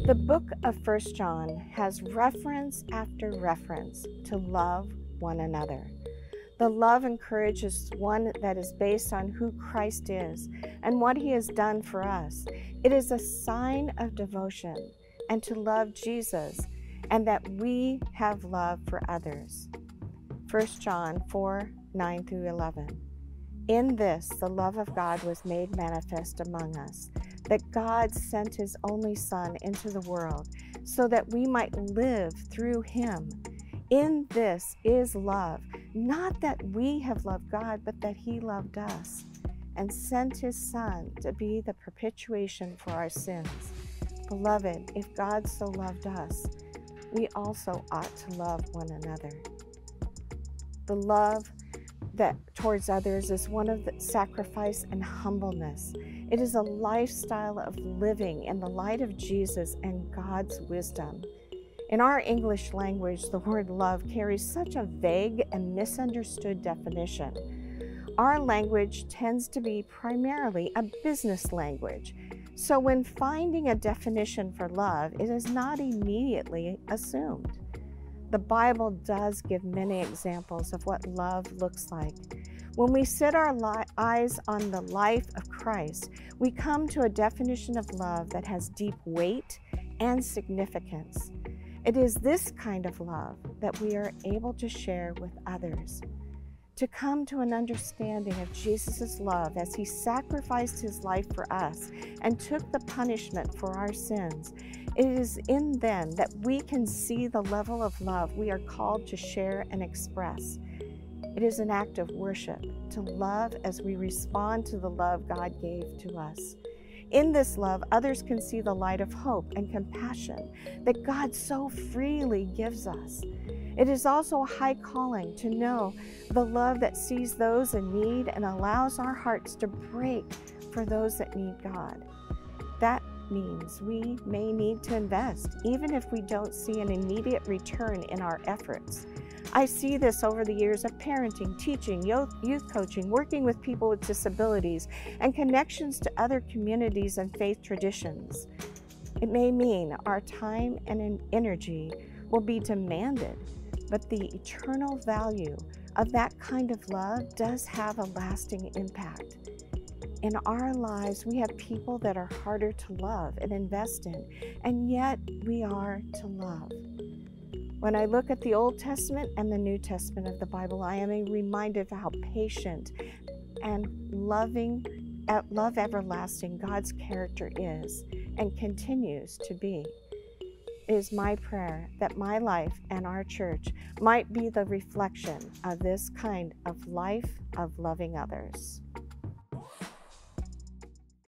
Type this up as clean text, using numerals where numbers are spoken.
The book of 1 John has reference after reference to love one another. The love encourages one that is based on who Christ is and what he has done for us. It is a sign of devotion and to love Jesus, and that we have love for others. 1 John 4:9 through 11. In this, the love of God was made manifest among us, that God sent his only Son into the world so that we might live through him. In this is love, not that we have loved God, but that he loved us and sent his Son to be the propitiation for our sins. Beloved, if God so loved us, we also ought to love one another. The love that towards others is one of the sacrifice and humbleness. It is a lifestyle of living in the light of Jesus and God's wisdom. In our English language, the word love carries such a vague and misunderstood definition. Our language tends to be primarily a business language. So when finding a definition for love, it is not immediately assumed. The Bible does give many examples of what love looks like. When we set our eyes on the life of Christ, we come to a definition of love that has deep weight and significance. It is this kind of love that we are able to share with others. To come to an understanding of Jesus' love as he sacrificed his life for us and took the punishment for our sins, it is in them that we can see the level of love we are called to share and express. It is an act of worship to love as we respond to the love God gave to us. In this love, others can see the light of hope and compassion that God so freely gives us. It is also a high calling to know the love that sees those in need and allows our hearts to break for those that need God. That means we may need to invest, even if we don't see an immediate return in our efforts. I see this over the years of parenting, teaching, youth coaching, working with people with disabilities, and connections to other communities and faith traditions. It may mean our time and energy will be demanded, but the eternal value of that kind of love does have a lasting impact. In our lives, we have people that are harder to love and invest in, and yet we are to love. When I look at the Old Testament and the New Testament of the Bible, I am reminded of how patient and love everlasting God's character is and continues to be. It is my prayer that my life and our church might be the reflection of this kind of life of loving others.